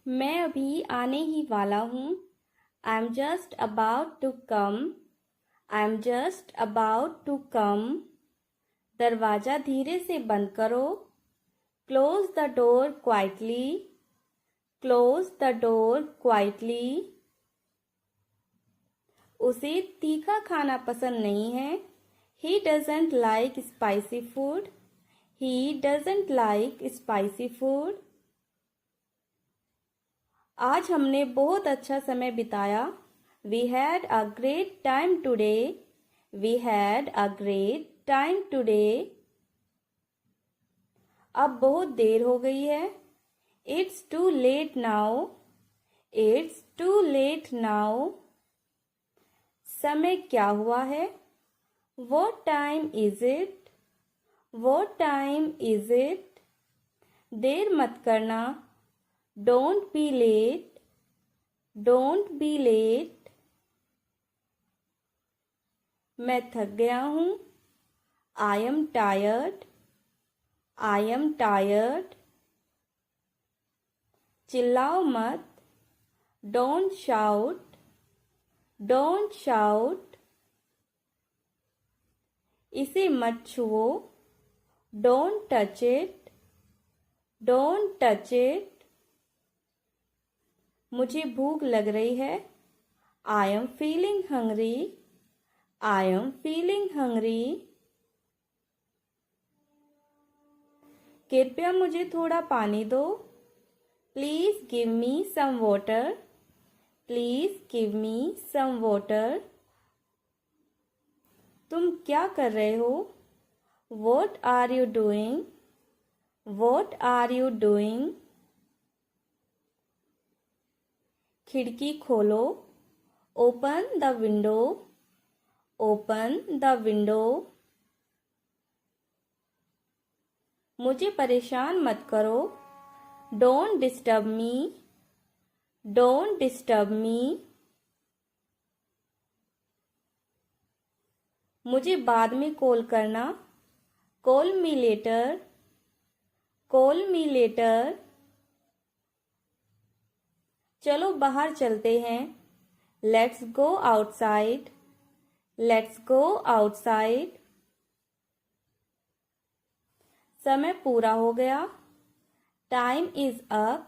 मैं अभी आने ही वाला हूँ। I am just about to come. I am just about to come. दरवाज़ा धीरे से बंद करो। Close the door quietly. Close the door quietly. उसे तीखा खाना पसंद नहीं है। He doesn't like spicy food. He doesn't like spicy food. आज हमने बहुत अच्छा समय बिताया। We had a great time today. We had a great time today. अब बहुत देर हो गई है। It's too late now. It's too late now. समय क्या हुआ है? What time is it? What time is it? देर मत करना। Don't be late. Don't be late. मैं थक गया हूँ। I am tired. I am tired. चिल्लाओ मत। Don't shout. Don't shout. इसे मत छुओ। Don't touch it. Don't touch it. मुझे भूख लग रही है। I am feeling hungry. I am feeling hungry. कृपया मुझे थोड़ा पानी दो। Please give me some water. Please give me some water. तुम क्या कर रहे हो? What are you doing? What are you doing? खिड़की खोलो। Open the window. Open the window. मुझे परेशान मत करो। Don't disturb me. Don't disturb me. मुझे बाद में कॉल करना। Call me later. Call me later. चलो बाहर चलते हैं। Let's go outside. Let's go outside. समय पूरा हो गया। Time is up.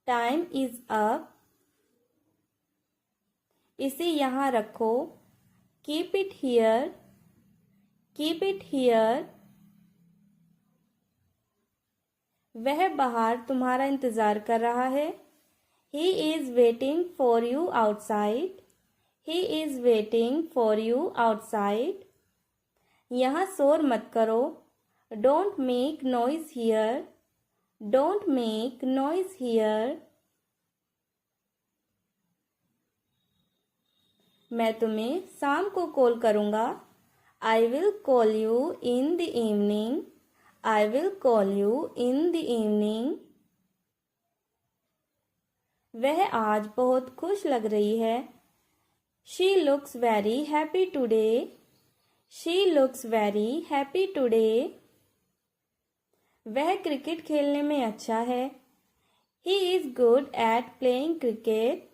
Time is up. इसे यहाँ रखो। Keep it here. Keep it here. वह बाहर तुम्हारा इंतजार कर रहा है। He is waiting for you outside. He is waiting for you outside. यहाँ शोर मत करो। Don't make noise here. Don't make noise here. मैं तुम्हें शाम को कॉल करूँगा। I will call you in the evening. I will call you in the evening. वह आज बहुत खुश लग रही है। She looks very happy today. She looks very happy today. वह क्रिकेट खेलने में अच्छा है। He is good at playing cricket.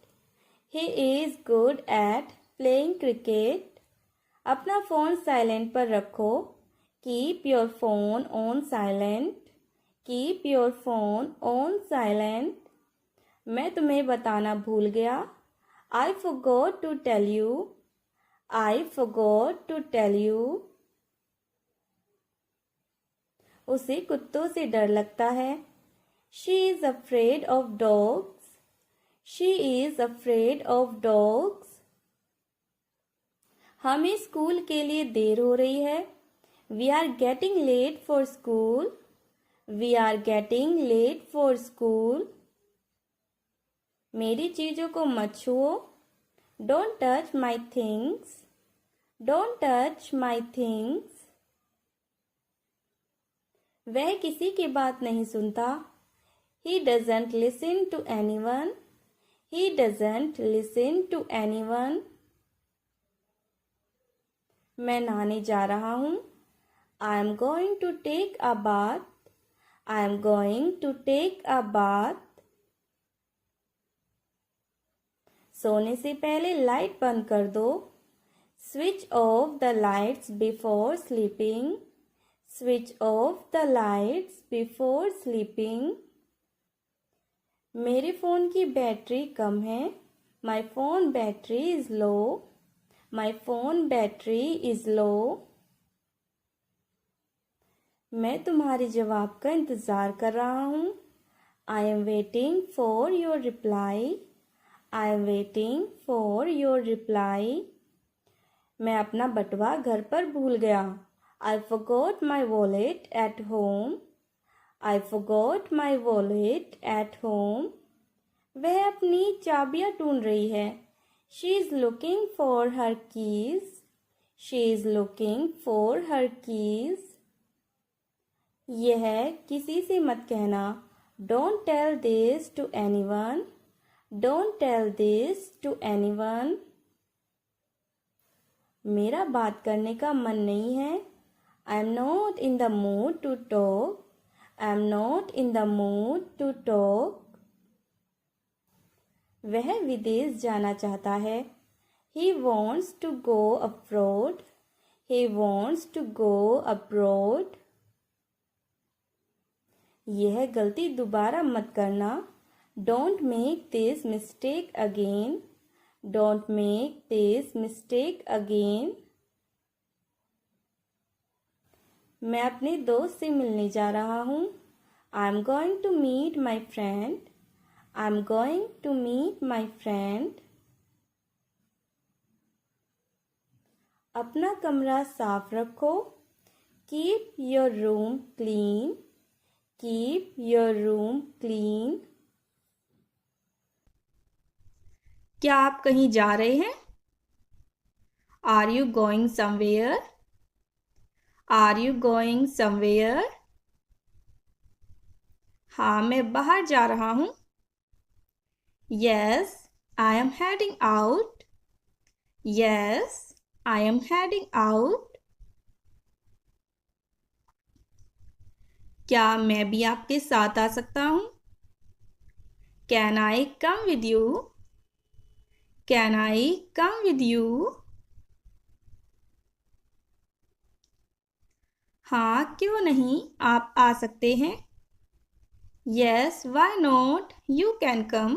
He is good at playing cricket. अपना फ़ोन साइलेंट पर रखो। Keep your phone on silent. Keep your phone on silent. मैं तुम्हें बताना भूल गया। I forgot to tell you. I forgot to tell you. उसे कुत्तों से डर लगता है। She is afraid of dogs. She is afraid of dogs. हमें स्कूल के लिए देर हो रही है। We are getting late for school. We are getting late for school. मेरी चीज़ों को मत छुओ। Don't touch my things. Don't touch my things. वह किसी की बात नहीं सुनता। He doesn't listen to anyone. He doesn't listen to anyone. मैं नहाने जा रहा हूँ। I am going to take a bath. I am going to take a bath. सोने से पहले लाइट बंद कर दो। Switch off the lights before sleeping. Switch off the lights before sleeping. मेरे फ़ोन की बैटरी कम है। My phone battery is low. My phone battery is low. मैं तुम्हारे जवाब का इंतज़ार कर रहा हूँ। I am waiting for your reply. I am waiting for your reply. मैं अपना बटुआ घर पर भूल गया। I forgot my wallet at home. I forgot my wallet at home. वह अपनी चाबियां ढूंढ रही है। She is looking for her keys. She is looking for her keys. यह किसी से मत कहना। Don't tell this to anyone. Don't tell this to anyone. मेरा बात करने का मन नहीं है। I am not in the mood to talk. I am not in the mood to talk. वह विदेश जाना चाहता है। He wants to go abroad. He wants to go abroad. यह गलती दोबारा मत करना। Don't make this mistake again. Don't make this mistake again. मैं अपने दोस्त से मिलने जा रहा हूँ। I'm going to meet my friend. I'm going to meet my friend. अपना कमरा साफ रखो। Keep your room clean. Keep your room clean. क्या आप कहीं जा रहे हैं? Are you going somewhere? Are you going somewhere? हाँ, मैं बाहर जा रहा हूँ। Yes, I am heading out. Yes, I am heading out. क्या मैं भी आपके साथ आ सकता हूँ? Can I come with you? Can I come with you? हाँ, क्यों नहीं, आप आ सकते हैं। Yes, why not? You can come.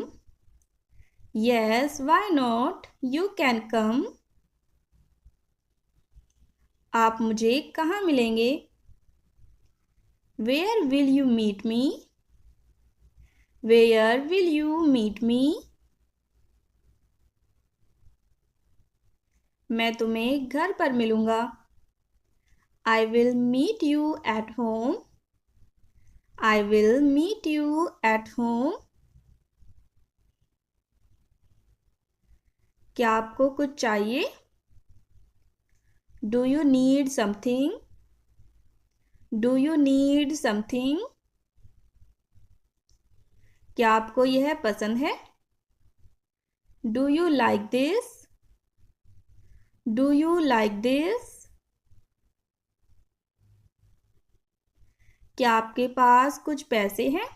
Yes, why not? You can come. आप मुझे कहाँ मिलेंगे? Where will you meet me? Where will you meet me? मैं तुम्हें घर पर मिलूंगा। I will meet you at home. I will meet you at home. क्या आपको कुछ चाहिए? Do you need something? Do you need something? क्या आपको यह पसंद है? Do you like this? Do you like this? क्या आपके पास कुछ पैसे हैं?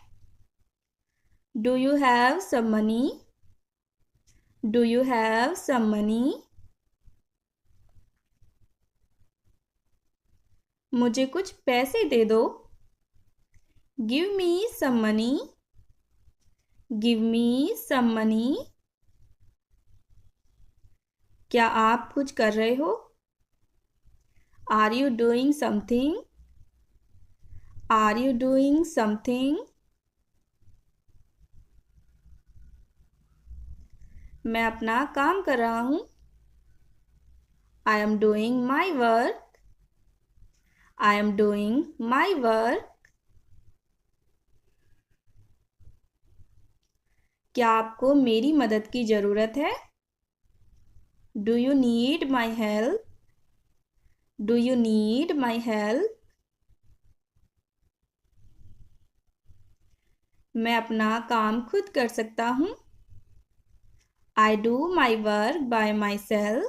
Do you have some money? Do you have some money? मुझे कुछ पैसे दे दो। Give me some money. Give me some money. क्या आप कुछ कर रहे हो? Are you doing something? Are you doing something? मैं अपना काम कर रहा हूँ। I am doing my work. I am doing my work. क्या आपको मेरी मदद की ज़रूरत है? Do you need my help? Do you need my help? मैं अपना काम खुद कर सकता हूँ। I do my work by myself.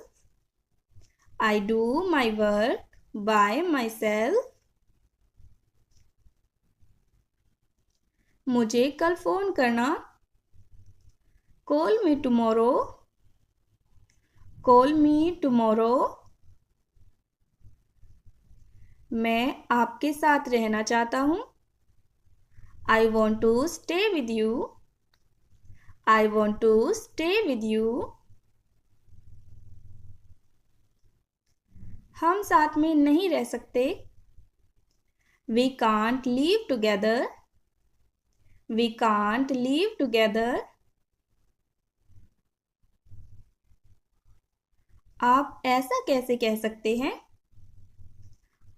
I do my work by myself. मुझे कल फ़ोन करना। Call me tomorrow. Call me tomorrow. मैं आपके साथ रहना चाहता हूँ। I want to stay with you. I want to stay with you. हम साथ में नहीं रह सकते। We can't live together. We can't live together. आप ऐसा कैसे कह सकते हैं?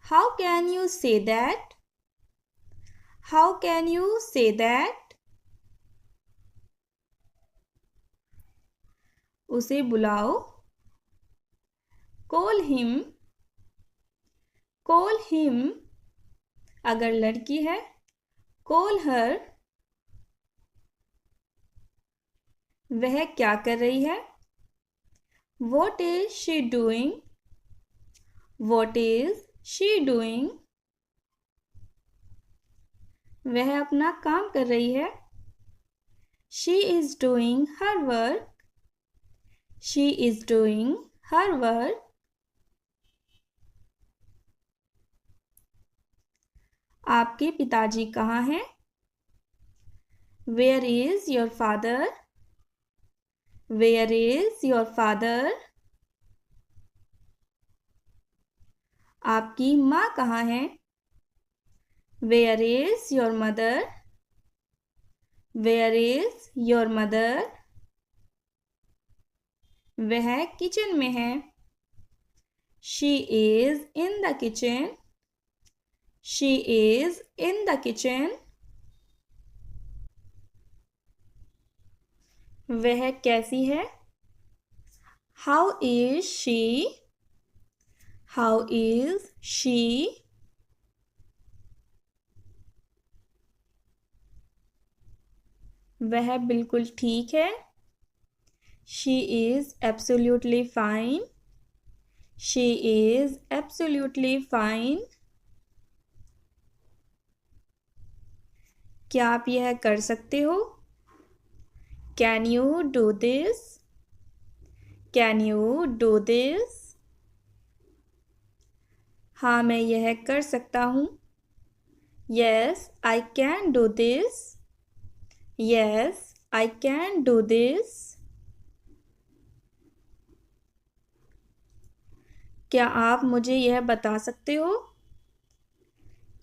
How can you say that? How can you say that? उसे बुलाओ। Call him. Call him. अगर लड़की है, call her. वह क्या कर रही है? What is she doing? What is she doing? वह अपना काम कर रही है। She is doing her work. She is doing her work. आपके पिताजी कहाँ हैं? Where is your father? Where is your father? आपकी माँ कहाँ है? Where is your mother? Where is your mother? वह किचन में है। She is in the kitchen. She is in the kitchen. वह कैसी है? How is she? How is she? वह बिल्कुल ठीक है। She is absolutely fine. She is absolutely fine. क्या आप यह कर सकते हो? Can you do this? Can you do this? हाँ, मैं यह कर सकता हूँ। Yes, I can do this. Yes, I can do this. क्या आप मुझे यह बता सकते हो?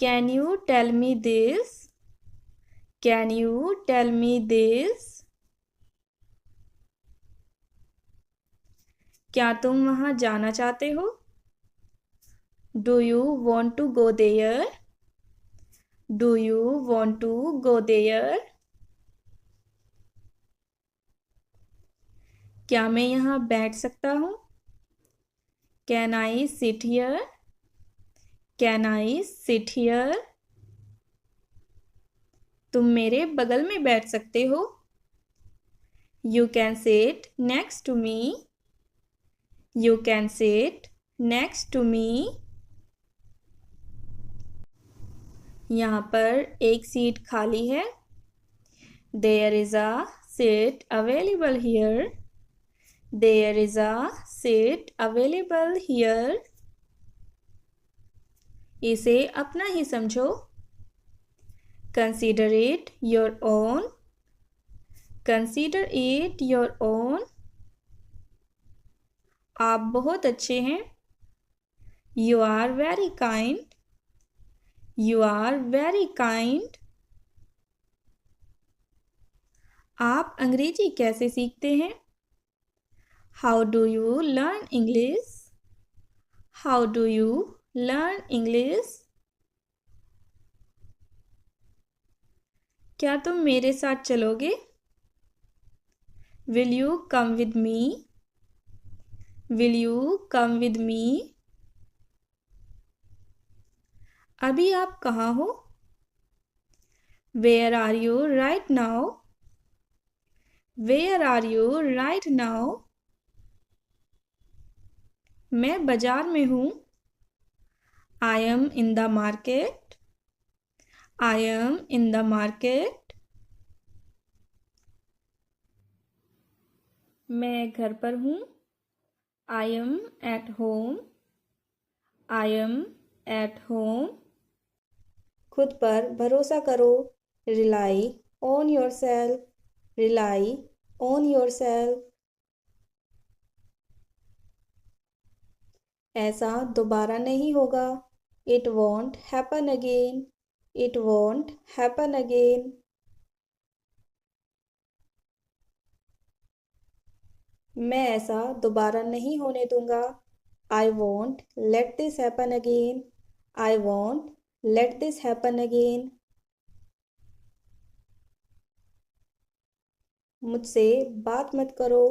Can you tell me this? Can you tell me this? क्या तुम वहाँ जाना चाहते हो? Do you want to go there? Do you want to go there? क्या मैं यहाँ बैठ सकता हूँ? Can I sit here? Can I sit here? तुम मेरे बगल में बैठ सकते हो। You can sit next to me. You can sit next to me. यहाँ पर एक सीट खाली है। There is a seat available here. There is a seat available here. इसे अपना ही समझो। Consider it your own. Consider it your own. आप बहुत अच्छे हैं। You are very kind. You are very kind. आप अंग्रेजी कैसे सीखते हैं? How do you learn English? How do you learn English? क्या तुम मेरे साथ चलोगे? Will you come with me? Will you come with me? अभी आप कहाँ हो? Where are you right now? Where are you right now? मैं बाजार में हूँ। I am in the market. I am in the market. मैं घर पर हूँ। I am at home. I am at home. खुद पर भरोसा करो. Rely on yourself. Rely on yourself. ऐसा दोबारा नहीं होगा. It won't happen again. It won't happen again. मैं ऐसा दोबारा नहीं होने दूंगा. I won't let this happen again. I won't let this happen again. मुझसे बात मत करो.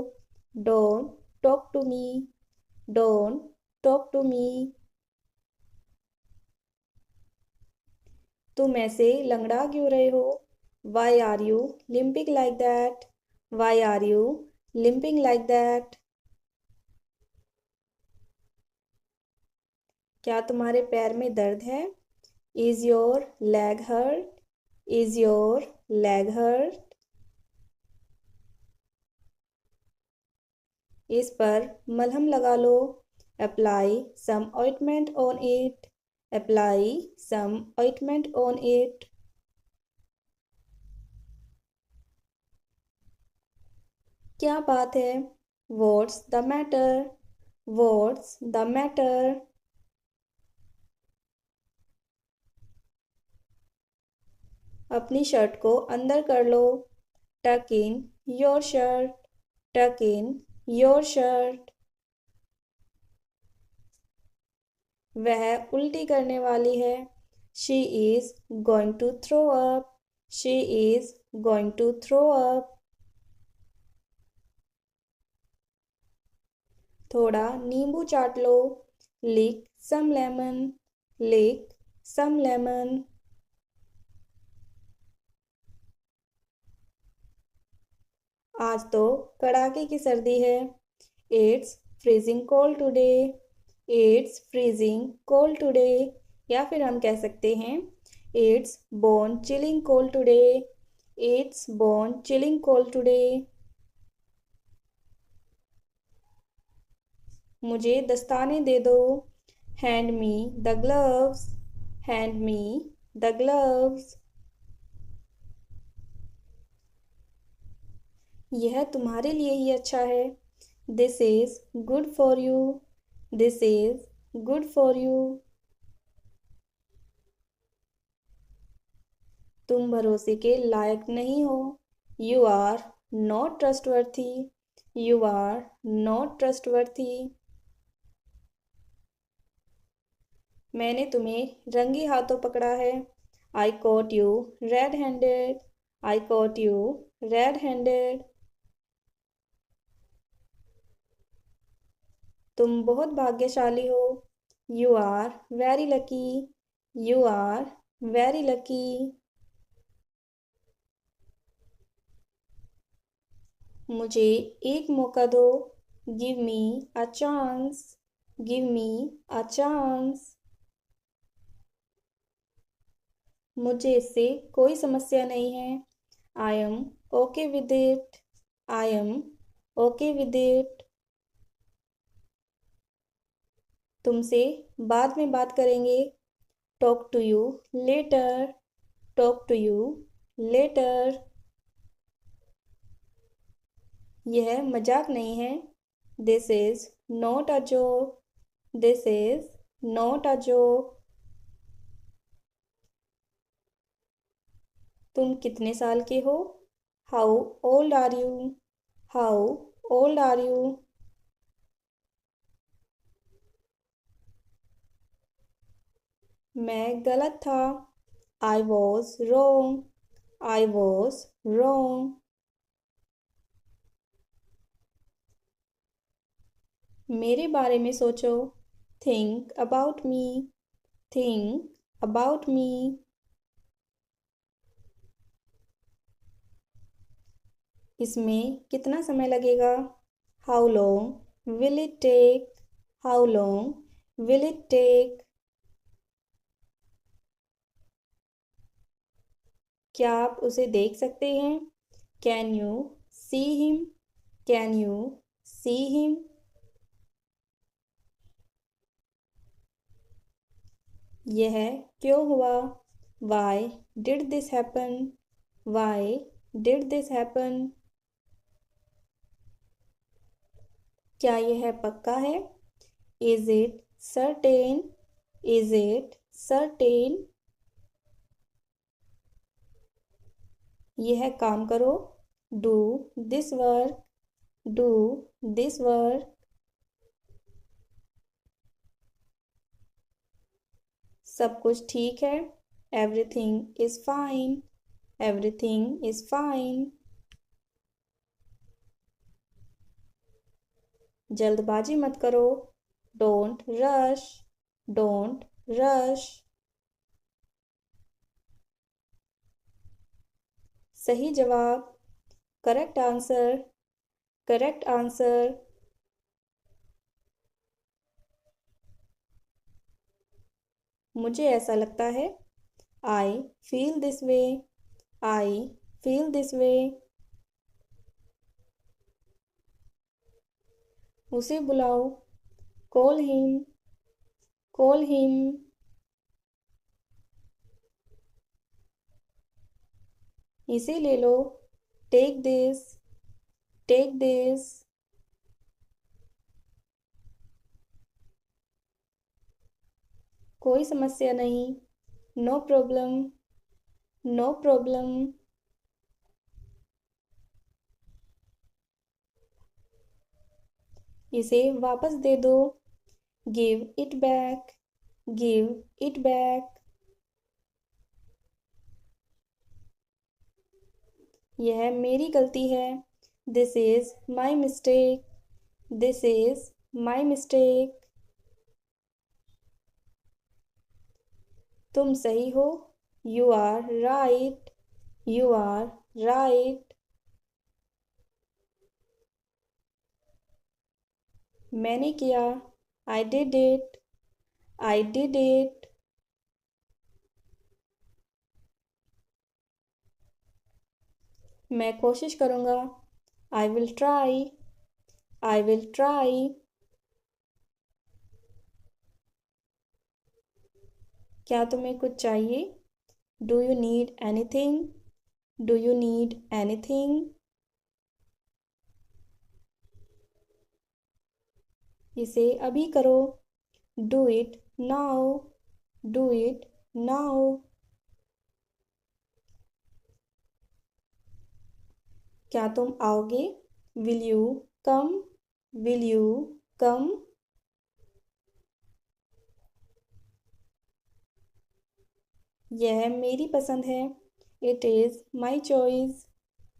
Don't talk to me. Don't talk to me. तुम ऐसे लंगड़ा क्यों रहे हो? Why are you limping like that? Why are you limping like that? क्या तुम्हारे पैर में दर्द है? Is your leg hurt? Is your leg hurt? इस पर मलहम लगा लो. Apply some ointment on it. Apply some ointment on it. क्या बात है? What's the matter? What's the matter? अपनी शर्ट को अंदर कर लो. Tuck in your shirt. Tuck in your shirt. वह उल्टी करने वाली है. She is going to throw up. She is going to throw up. थोड़ा नींबू चाट लो. Lick some lemon. Lick some lemon. आज तो कड़ाके की सर्दी है. It's freezing cold today. It's freezing cold today. या फिर हम कह सकते हैं It's bone chilling cold today. It's bone chilling cold today. मुझे दस्ताने दे दो. Hand me the gloves. Hand me the gloves. यह तुम्हारे लिए ही अच्छा है. This is good for you. This is good for you. तुम भरोसे के लायक नहीं हो. You are not trustworthy. You are not trustworthy. मैंने तुम्हें रंगे हाथों पकड़ा है. I caught you red-handed. I caught you red-handed. तुम बहुत भाग्यशाली हो. You are very lucky. You are very lucky. मुझे एक मौका दो. Give me a chance. Give me a chance. मुझे इससे कोई समस्या नहीं है. I am okay with it. I am okay with it. तुमसे बाद में बात करेंगे. Talk to you later. Talk to you later. यह मजाक नहीं है. This is not a joke. This is not a joke. तुम कितने साल के हो? How old are you? How old are you? मैं गलत था. I was wrong. I was wrong. मेरे बारे में सोचो. Think about me. Think about me. इसमें कितना समय लगेगा? How long will it take? How long will it take? क्या आप उसे देख सकते हैं? Can you see him? Can you see him? यह क्यों हुआ? Why did this happen? Why did this happen? क्या यह पक्का है? Is it certain? Is it certain? यह काम करो। Do this work. Do this work. सब कुछ ठीक है। Everything is fine. Everything is fine. जल्दबाजी मत करो। Don't rush. Don't rush. सही जवाब। Correct answer. Correct answer. मुझे ऐसा लगता है। I feel this way. I feel this way. उसे बुलाओ। Call him. Call him. इसे ले लो। Take this. Take this. कोई समस्या नहीं। No problem. No problem. इसे वापस दे दो। Give it back. Give it back. यह मेरी गलती है। This is my mistake. This is my mistake. तुम सही हो। You are right. You are right. मैंने किया। I did it. I did it. मैं कोशिश करूँगा। I will try. I will try. क्या तुम्हें कुछ चाहिए? Do you need anything? Do you need anything? इसे अभी करो। Do it now. Do it now. क्या तुम आओगे? Will you come? Will you come? यह मेरी पसंद है। It is my choice.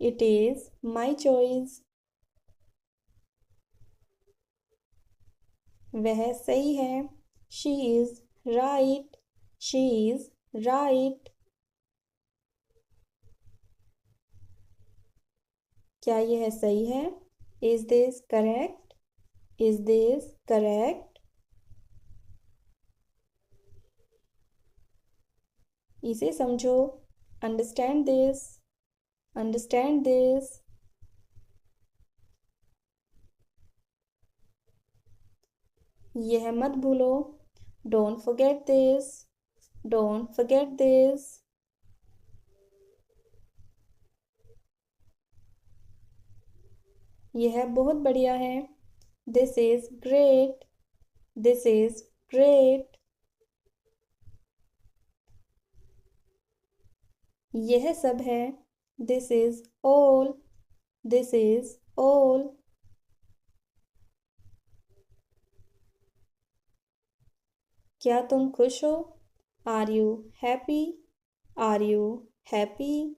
It is my choice. वह सही है। She is right. She is right. क्या यह सही है? Is this correct? Is this correct? इसे समझो। Understand this. Understand this. यह मत भूलो। Don't forget this. Don't forget this. यह बहुत बढ़िया है। This is great. This is great. यह सब है। This is all. This is all. क्या तुम खुश हो? Are you happy? Are you happy?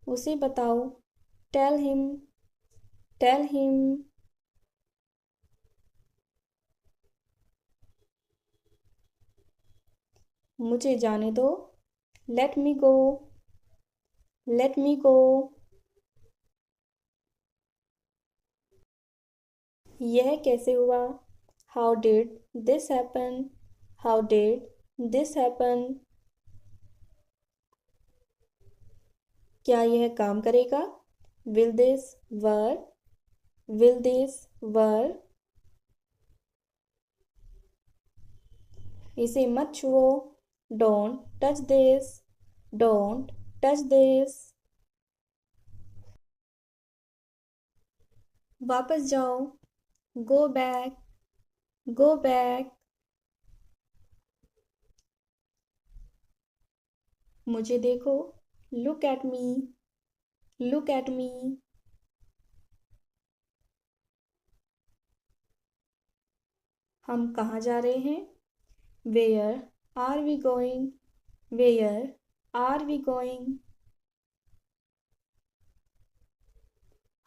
उसे बताओ। Tell him. Tell him. मुझे जाने दो। Let me go. Let me go. यह कैसे हुआ? How did this happen? How did this happen? क्या यह काम करेगा? Will this work? Will this work? इसे मत छुओ। Don't touch this. Don't touch this. वापस जाओ। Go back. Go back. मुझे देखो। Look at me. Look at me. हम कहाँ जा रहे हैं? Where are we going? Where are we going?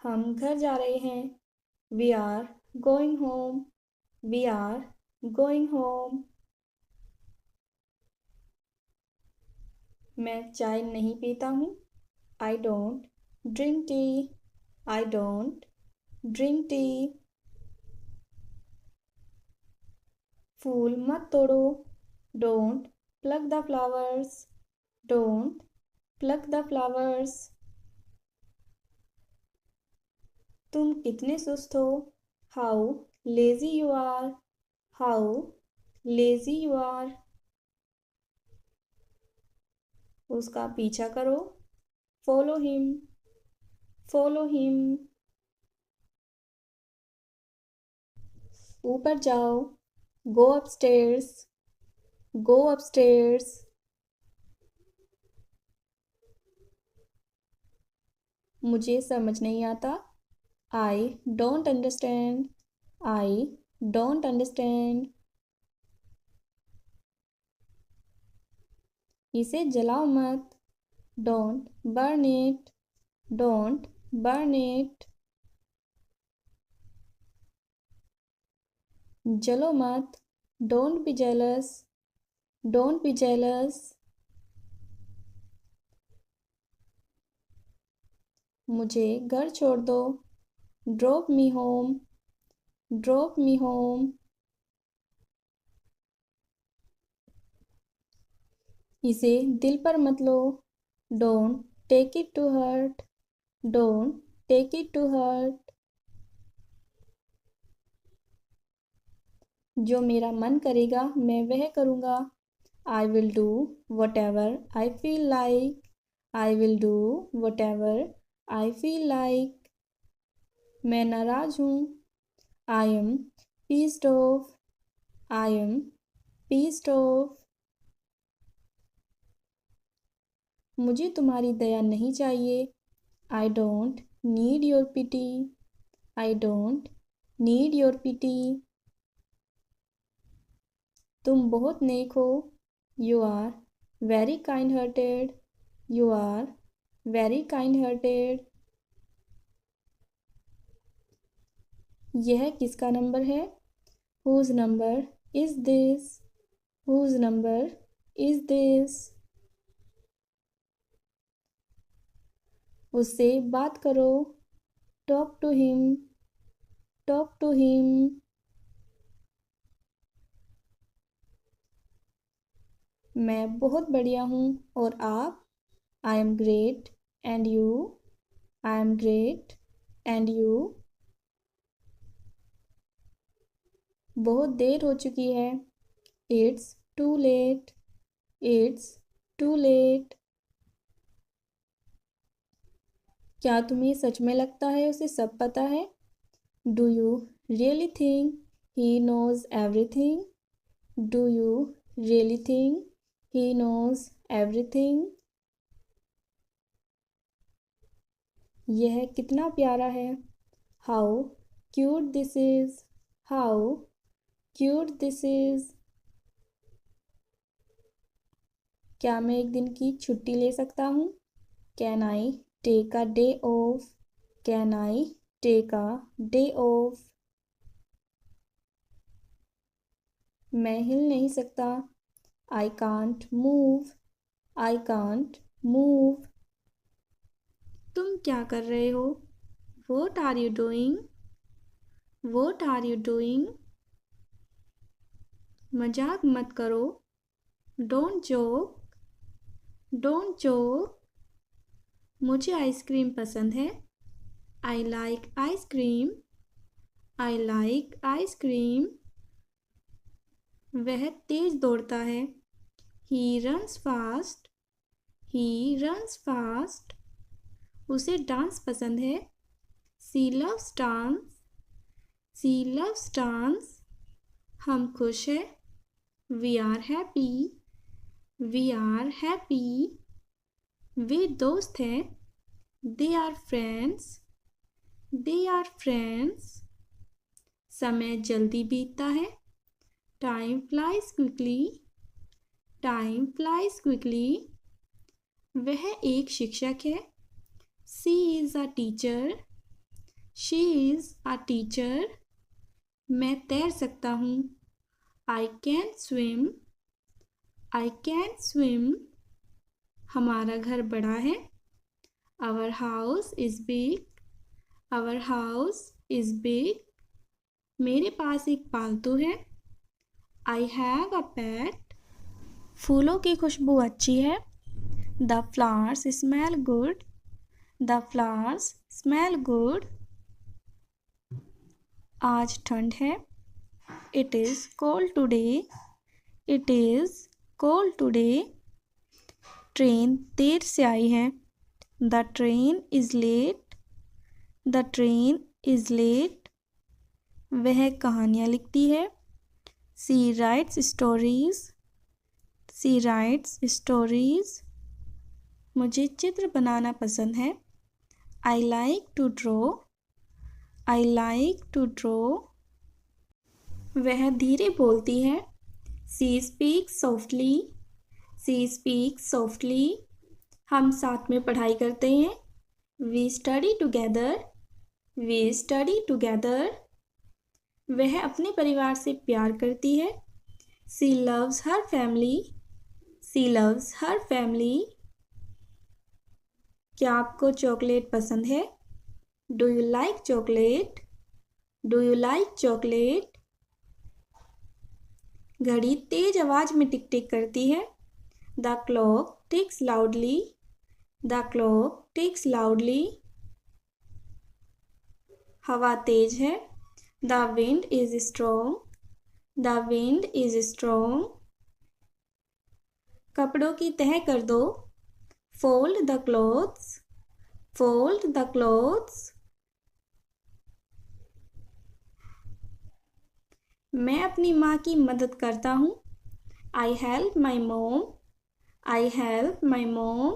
हम घर जा रहे हैं। We are going home. We are going home. मैं चाय नहीं पीता हूँ। I don't drink tea. I don't drink tea. फूल मत तोड़ो। Don't pluck the flowers. Don't pluck the flowers. तुम कितने सुस्त हो। How lazy you are. How lazy you are. उसका पीछा करो। Follow him. Follow him. ऊपर जाओ। Go upstairs. Go upstairs. मुझे समझ नहीं आता। I don't understand. I don't understand. इसे जलाओ मत। Don't burn it. Don't burn it. जलो मत। Don't be jealous. Don't be jealous. मुझे घर छोड़ दो। Drop me home. Drop me home. इसे दिल पर मत लो। Don't take it to heart. Don't take it to heart. जो मेरा मन करेगा मैं वह करूँगा। I will do whatever I feel like. I will do whatever I feel like. मैं नाराज हूँ। I am pissed off. I am pissed off. मुझे तुम्हारी दया नहीं चाहिए। I don't need your pity. I don't need your pity. तुम बहुत नेक हो। You are very kind hearted. You are very kind hearted. यह किसका नंबर है? Whose number is this? Whose number is this? उससे बात करो। Talk to him. Talk to him. मैं बहुत बढ़िया हूँ और आप? I am great and you? I am great and you? बहुत देर हो चुकी है। It's too late. It's too late. क्या तुम्हें सच में लगता है उसे सब पता है? Do you really think he knows everything? Do you really think he knows everything? यह कितना प्यारा है। How cute this is. How cute this is. क्या मैं एक दिन की छुट्टी ले सकता हूँ? Can I take a day off? Can I take a day off? मैं हिल नहीं सकता। I can't move. I can't move. तुम क्या कर रहे हो? What are you doing? What are you doing? मजाक मत करो। Don't joke. Don't joke. मुझे आइसक्रीम पसंद है। I like ice cream. I like ice cream. वह तेज दौड़ता है। He runs fast. He runs fast. उसे डांस पसंद है। She loves dance. She loves dance. हम खुश हैं। We are happy. We are happy. वे दोस्त हैं। They are friends. They are friends. समय जल्दी बीतता है। Time flies quickly. Time flies quickly. वह एक शिक्षक है। She is a teacher. She is a teacher. मैं तैर सकता हूँ। I can swim. I can swim. हमारा घर बड़ा है। Our house is big. Our house is big. मेरे पास एक पालतू है। I have a pet. फूलों की खुशबू अच्छी है। The flowers smell good. The flowers smell good. आज ठंड है। It is cold today. It is cold today. Train देर से आई है। The train is late. The train is late. वह कहानियाँ लिखती है। She writes stories. She writes stories. मुझे चित्र बनाना पसंद है। I like to draw. I like to draw. वह धीरे बोलती है। She speaks softly. She speaks softly. हम साथ में पढ़ाई करते हैं। We study together. We study together. वह अपने परिवार से प्यार करती है। She loves her family. She loves her family. क्या आपको चॉकलेट पसंद है? Do you like chocolate? Do you like chocolate? घड़ी तेज आवाज में टिक टिक करती है। The clock ticks loudly. The clock ticks loudly. हवा तेज है। The wind is strong. The wind is strong. कपड़ों की तह कर दो। Fold the clothes. Fold the clothes. मैं अपनी माँ की मदद करता हूँ। I help my mom. I help my mom.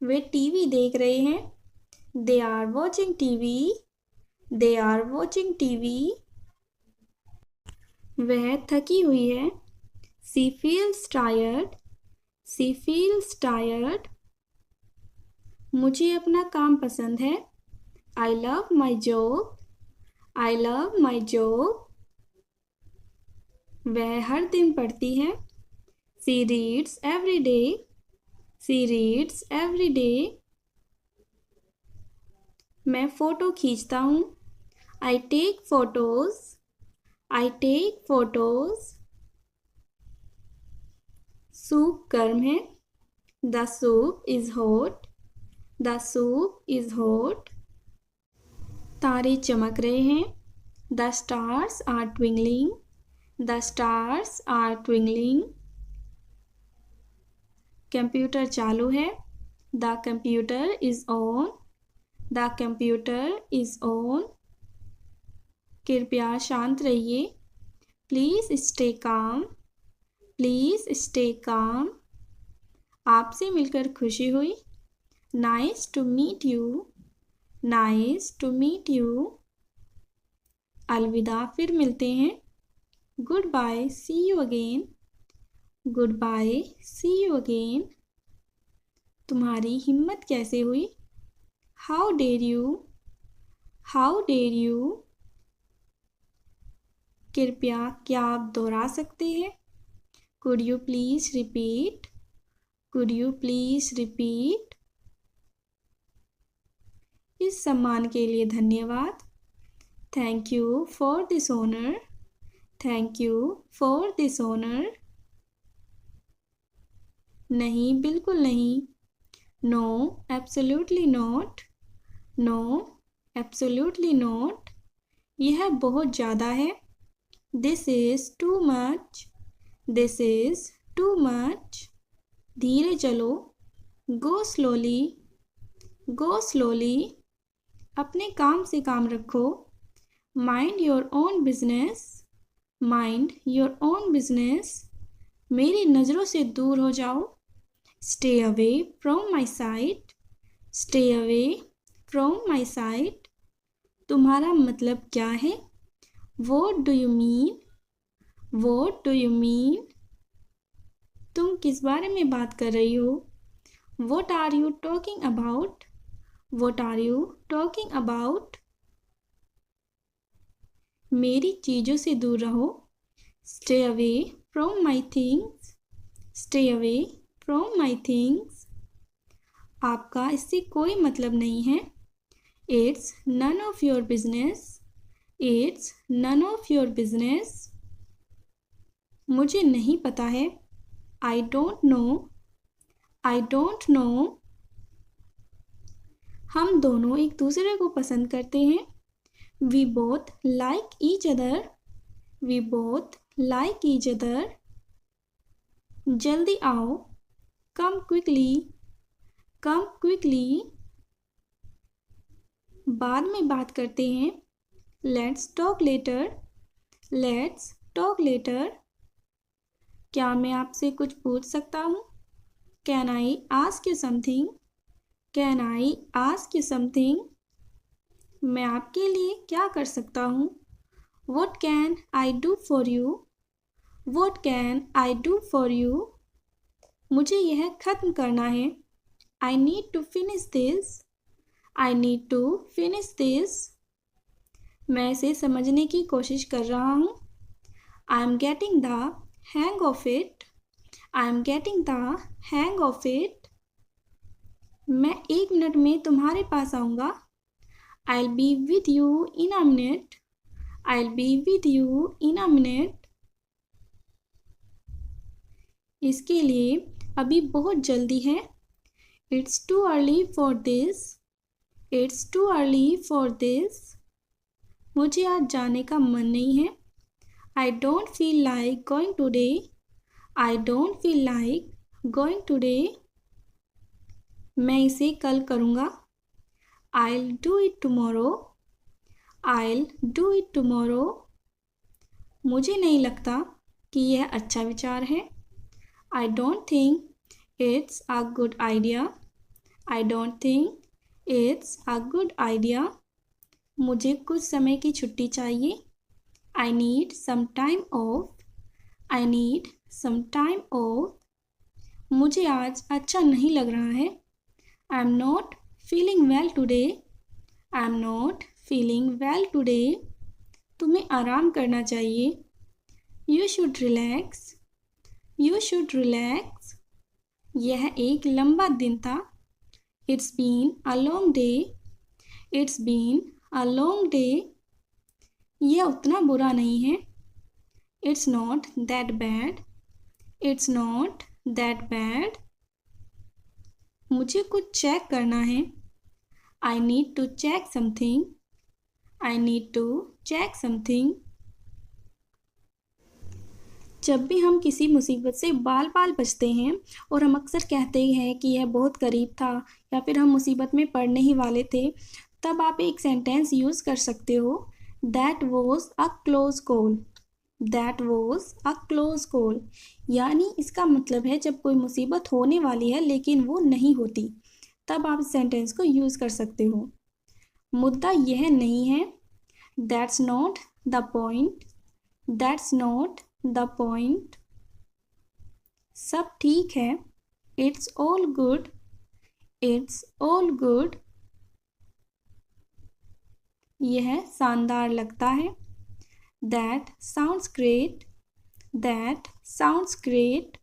Way TV देख रहे हैं। They are watching TV. They are watching TV. वह थकी हुई है। She feels tired. She feels tired. मुझे अपना काम पसंद है। I love my job. I love my job. वह हर दिन पढ़ती है। She reads every day. She reads every day. मैं फ़ोटो खींचता हूँ। I take photos. I take photos. Soup गर्म है। The soup is hot. The soup is hot. तारे चमक रहे हैं। The stars are twinkling. The stars are twinkling. Computer चालू है। The computer is on. The computer is on. कृपया शांत रहिए। Please stay calm. Please stay calm. आपसे मिलकर खुशी हुई। Nice to meet you. Nice to meet you. अलविदा, फिर मिलते हैं। Goodbye, see you again. Goodbye, see you again. तुम्हारी हिम्मत कैसे हुई? How dare you? How dare you? कृपया क्या आप दोहरा सकते हैं? Could you please repeat? Could you please repeat? इस सम्मान के लिए धन्यवाद। Thank you for this honor. Thank you for this honor. नहीं, बिल्कुल नहीं। No, absolutely not. No, absolutely not. यह बहुत ज़्यादा है। This is too much, this is too much. धीरे चलो, गो स्लोली, गो स्लोली। अपने काम से काम रखो, mind your own business, mind your own business. मेरी नज़रों से दूर हो जाओ, stay away from my site, stay away from my site. तुम्हारा मतलब क्या है? What do you mean? What do you mean? तुम किस बारे में बात कर रही हो? What are you talking about? What are you talking about? मेरी चीज़ों से दूर रहो, Stay away from my things. Stay away from my things. आपका इससे कोई मतलब नहीं है, It's none of your business. It's none of your business. मुझे नहीं पता है, I don't know. I don't know. हम दोनों एक दूसरे को पसंद करते हैं, We both like each other. We both like each other. जल्दी आओ, Come quickly. Come quickly. बाद में बात करते हैं, Let's talk later. Let's talk later. क्या मैं आपसे कुछ पूछ सकता हूँ? Can I ask you something? Can I ask you something? मैं आपके लिए क्या कर सकता हूँ? What can I do for you? What can I do for you? मुझे यह खत्म करना है, I need to finish this. I need to finish this. मैं इसे समझने की कोशिश कर रहा हूँ, I am getting the hang of it. I am getting the hang of it. मैं 1 मिनट में तुम्हारे पास आऊँगा, I'll be with you in a minute. I'll be with you in a minute. इसके लिए अभी बहुत जल्दी है, It's too early for this. It's too early for this. मुझे आज जाने का मन नहीं है, I don't feel like going today. I don't feel like going today. मैं इसे कल करूँगा, I'll do it tomorrow. I'll do it tomorrow. मुझे नहीं लगता कि यह अच्छा विचार है, I don't think it's a good idea. I don't think it's a good idea. मुझे कुछ समय की छुट्टी चाहिए, I need some time off. I need some time off. मुझे आज अच्छा नहीं लग रहा है, I'm not feeling well today. I'm not feeling well today. तुम्हें आराम करना चाहिए, You should relax. You should relax. यह एक लंबा दिन था, It's been a long day. It's been a long day. यह उतना बुरा नहीं है, It's not that bad. It's not that bad. मुझे कुछ चेक करना है, I need to check something. I need to check something. जब भी हम किसी मुसीबत से बाल बाल बचते हैं और हम अक्सर कहते हैं कि यह बहुत करीब था या फिर हम मुसीबत में पड़ने ही वाले थे, तब आप एक सेंटेंस यूज़ कर सकते हो, That was a close call. That was a close call. यानी इसका मतलब है जब कोई मुसीबत होने वाली है लेकिन वो नहीं होती, तब आप इस सेंटेंस को यूज़ कर सकते हो। मुद्दा यह नहीं है, That's not the point. That's not the point. सब ठीक है, It's all good. It's all good. यह शानदार लगता है, That sounds great. That sounds great.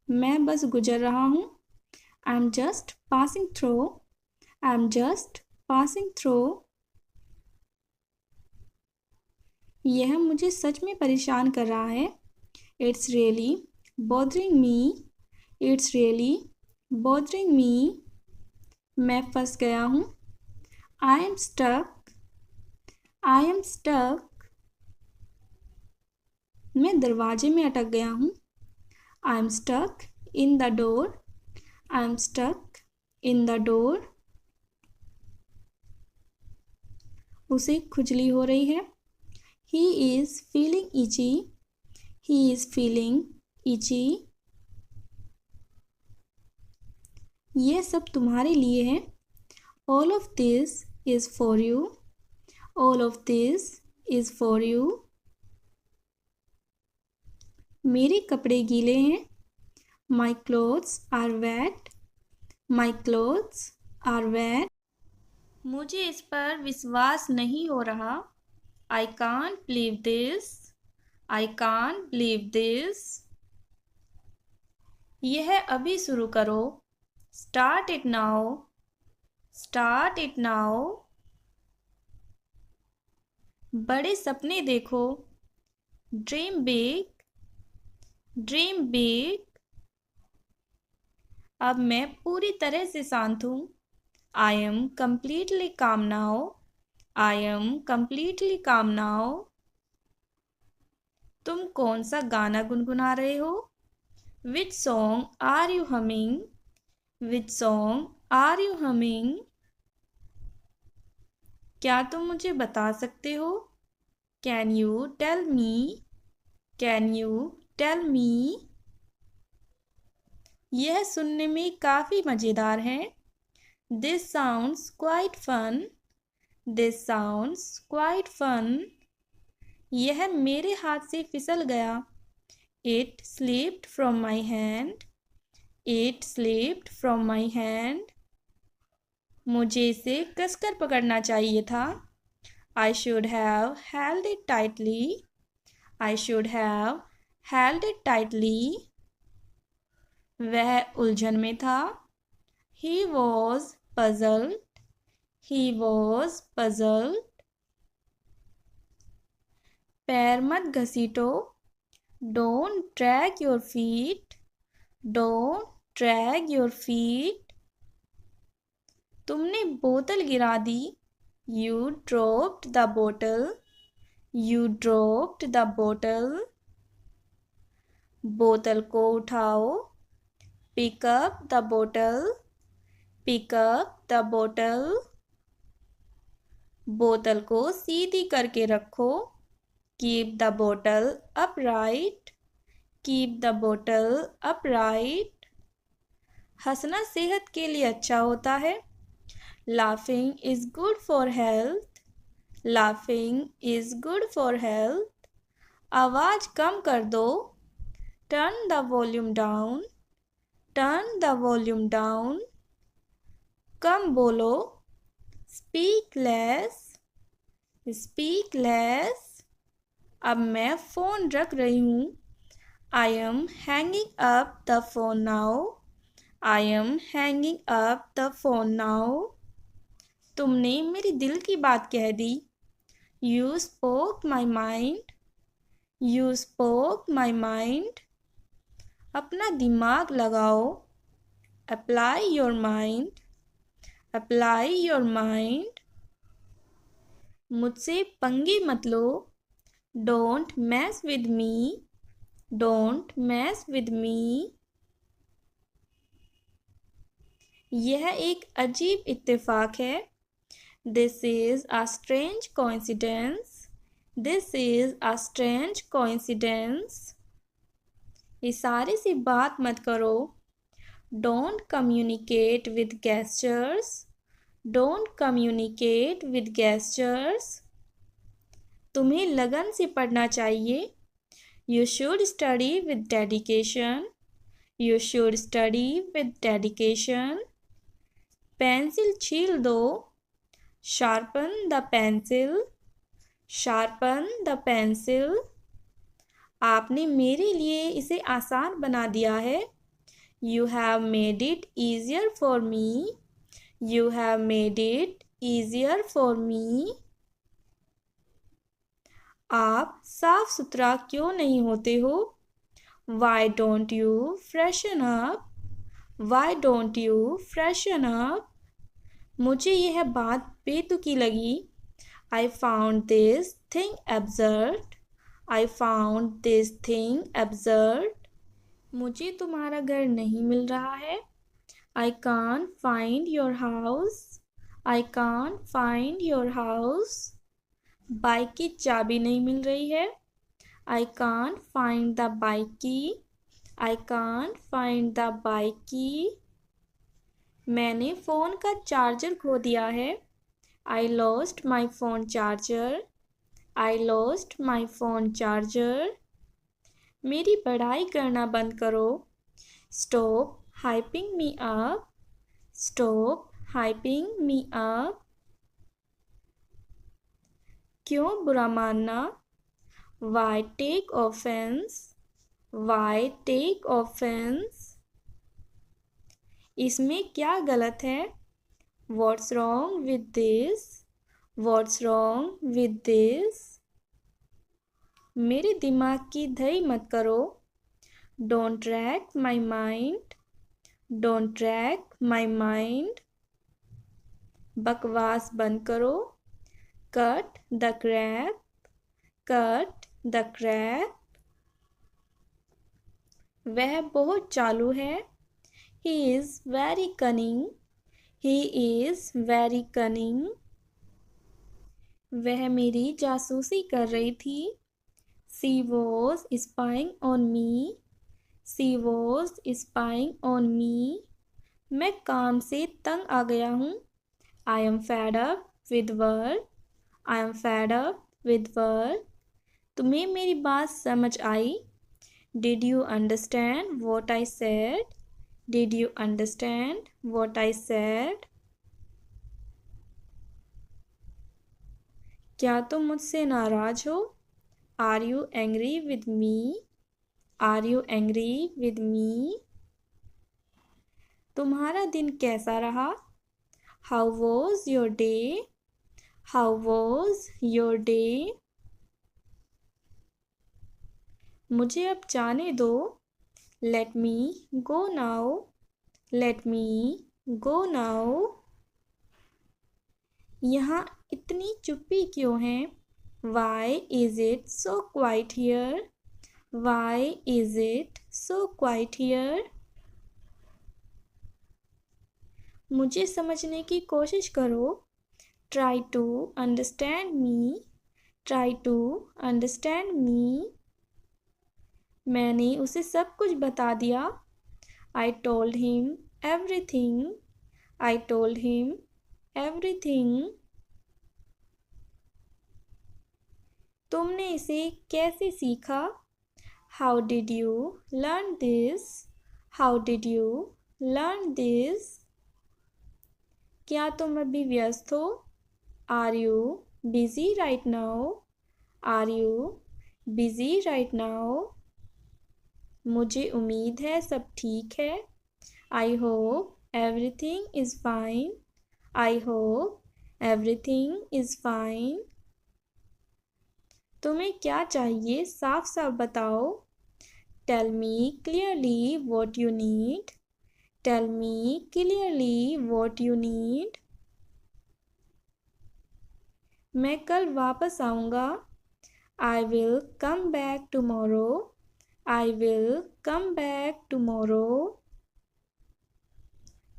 मैं बस गुजर रहा हूँ, I'm just passing through. I'm just passing through. यह मुझे सच में परेशान कर रहा है, It's really bothering me. It's really bothering me. मैं फंस गया हूँ, I am stuck. I am stuck. मैं दरवाजे में अटक गया हूँ। I am stuck in the door. I am stuck in the door. उसे खुजली हो रही है। He is feeling itchy. He is feeling itchy. यह सब तुम्हारे लिए है। All of this is for you. All of this is for you. मेरे कपड़े गीले हैं। My clothes are wet. My clothes are wet. मुझे इस पर विश्वास नहीं हो रहा। I can't believe this. I can't believe this. यह अभी शुरू करो। Start it now. Start it now. बड़े सपने देखो। Dream big. Dream big. अब मैं पूरी तरह से शांत हूँ। I am completely calm now. I am completely calm now. तुम कौन सा गाना गुनगुना रहे हो? Which song are you humming? Which song are you humming? क्या तुम मुझे बता सकते हो? Can you tell me? Can you tell me? यह सुनने में काफ़ी मज़ेदार है। This sounds quite fun. This sounds quite fun. यह मेरे हाथ से फिसल गया। It slipped from my hand. It slipped from my hand. मुझे इसे कसकर पकड़ना चाहिए था। I should have held it tightly. I should have held it tightly. वह उलझन में था। He was puzzled. He was puzzled. पैर मत घसीटो। Don't drag your feet. Don't drag your feet. तुमने बोतल गिरा दी। You dropped the bottle. You dropped the bottle. बोतल को उठाओ। Pick up the bottle. Pick up the bottle. बोतल को सीधी करके रखो। Keep the bottle upright. Keep the bottle upright. हंसना सेहत के लिए अच्छा होता है। Laughing is good for health. Laughing is good for health. आवाज़ कम कर दो। Turn the volume down. Turn the volume down. कम बोलो। Speak less. Speak less. अब मैं फ़ोन रख रही हूँ। I am hanging up the phone now. I am hanging up the phone now. तुमने मेरे दिल की बात कह दी। You spoke my mind. You spoke my mind. अपना दिमाग लगाओ। Apply your mind. Apply your mind. मुझसे पंगे मत लो। Don't mess with me. Don't mess with me. यह एक अजीब इत्तेफाक है। This is a strange coincidence. This is a strange coincidence. इशारे से बात मत करो। Don't communicate with gestures. Don't communicate with gestures. तुम्हें लगन से पढ़ना चाहिए। You should study with dedication. You should study with dedication. Pencil छील दो। Sharpen the pencil. Sharpen the pencil. आपने मेरे लिए इसे आसान बना दिया है। You have made it easier for me. You have made it easier for me. आप साफ सुथरा क्यों नहीं होते हो? Why don't you freshen up? Why don't you freshen up? मुझे यह बात बेतुकी लगी। I found this thing absurd. I found this thing absurd. मुझे तुम्हारा घर नहीं मिल रहा है. I can't find your house. I can't find your house. Bike की चाबी नहीं मिल रही है. I can't find the bike key. I can't find the bike key. मैंने फ़ोन का चार्जर खो दिया है. I lost my phone charger. I lost my phone charger. मेरी पढ़ाई करना बंद करो. Stop hyping me up. Stop hyping me up. क्यों बुरा मानना? Why take offense? Why take offense? इसमें क्या गलत है? What's wrong with this? What's wrong with this? मेरे दिमाग की धई मत करो. Don't rack my mind. Don't rack my mind. बकवास बंद करो. Cut the crap. Cut the crap. वह बहुत चालू है. He is very cunning. He is very cunning. वह मेरी जासूसी कर रही थी. She was spying on me. She was spying on me. मैं काम से तंग आ गया हूँ. I am fed up with work. I am fed up with work. तुम्हें मेरी बात समझ आई? Did you understand what I said? Did you understand what I said? क्या तुम मुझसे नाराज हो? Are you angry with me? Are you angry with me? तुम्हारा दिन कैसा रहा? How was your day? How was your day? मुझे अब जाने दो. Let me go now. Let me go now. यहाँ इतनी चुप्पी क्यों है? Why is it so quiet here? Why is it so quiet here? मुझे समझने की कोशिश करो. Try to understand me. Try to understand me. मैंने उसे सब कुछ बता दिया. I told him everything. I told him everything. तुमने इसे कैसे सीखा? How did you learn this? How did you learn this? क्या तुम अभी व्यस्त हो? Are you busy right now? Are you busy right now? मुझे उम्मीद है सब ठीक है. I hope everything is fine. I hope everything is fine. तुम्हें क्या चाहिए साफ साफ बताओ. Tell me clearly what you need. Tell me clearly what you need. मैं कल वापस आऊँगा. I will come back tomorrow. I will come back tomorrow.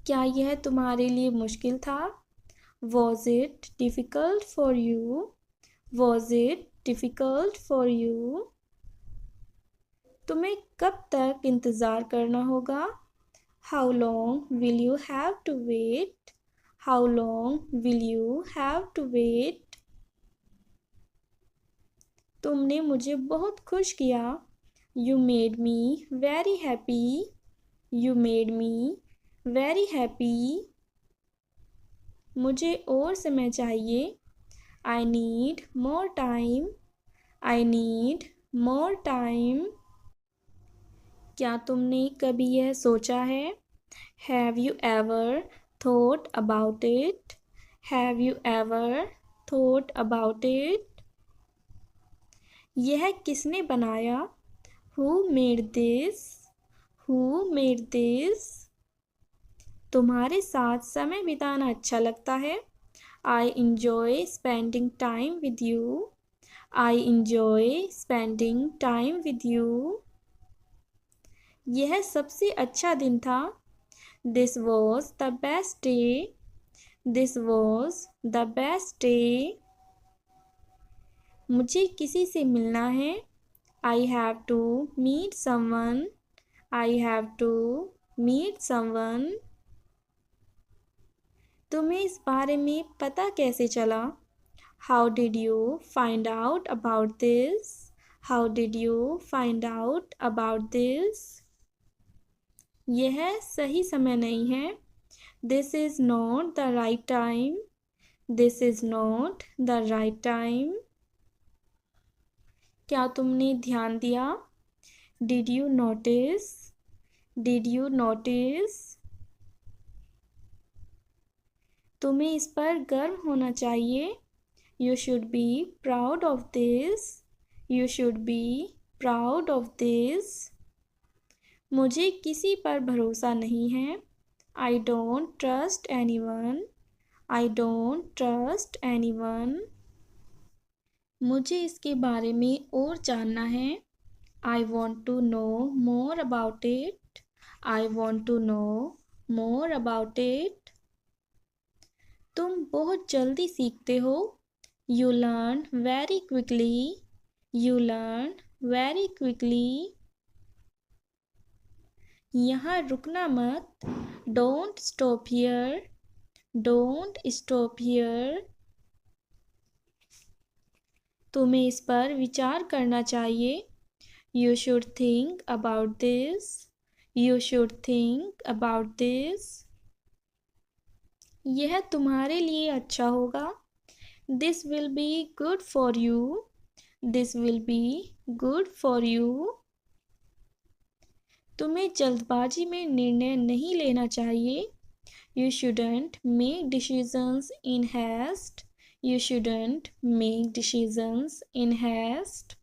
क्या यह तुम्हारे लिए मुश्किल था? Was it difficult for you? Was it difficult for you? तुम्हें कब तक इंतज़ार करना होगा? How long will you have to wait? How long will you have to wait? तुमने मुझे बहुत खुश किया. You made me very happy. You made me very happy. मुझे और समय चाहिए. I need more time. I need more time. क्या तुमने कभी यह सोचा है? Have you ever thought about it? Have you ever thought about it? यह किसने बनाया? Who made this? Who made this? तुम्हारे साथ समय बिताना अच्छा लगता है. I enjoy spending time with you. I enjoy spending time with you. यह सबसे अच्छा दिन था. This was the best day. This was the best day. मुझे किसी से मिलना है. I have to meet someone. I have to meet someone. तुम्हें इस बारे में पता कैसे चला? How did you find out about this? How did you find out about this? यह सही समय नहीं है. This is not the right time. This is not the right time. क्या तुमने ध्यान दिया? Did you notice? Did you notice? तुम्हें इस पर गर्व होना चाहिए. You should be proud of this. You should be proud of this. मुझे किसी पर भरोसा नहीं है. I don't trust anyone. I don't trust anyone. मुझे इसके बारे में और जानना है. I want to know more about it. I want to know more about it. तुम बहुत जल्दी सीखते हो. You learn very quickly. You learn very quickly. यहाँ रुकना मत. Don't stop here. Don't stop here. तुम्हें इस पर विचार करना चाहिए. You should think about this. You should think about this. यह तुम्हारे लिए अच्छा होगा. This will be good for you. This will be good for you. तुम्हें जल्दबाजी में निर्णय नहीं लेना चाहिए. You shouldn't make decisions in haste. You shouldn't make decisions in haste.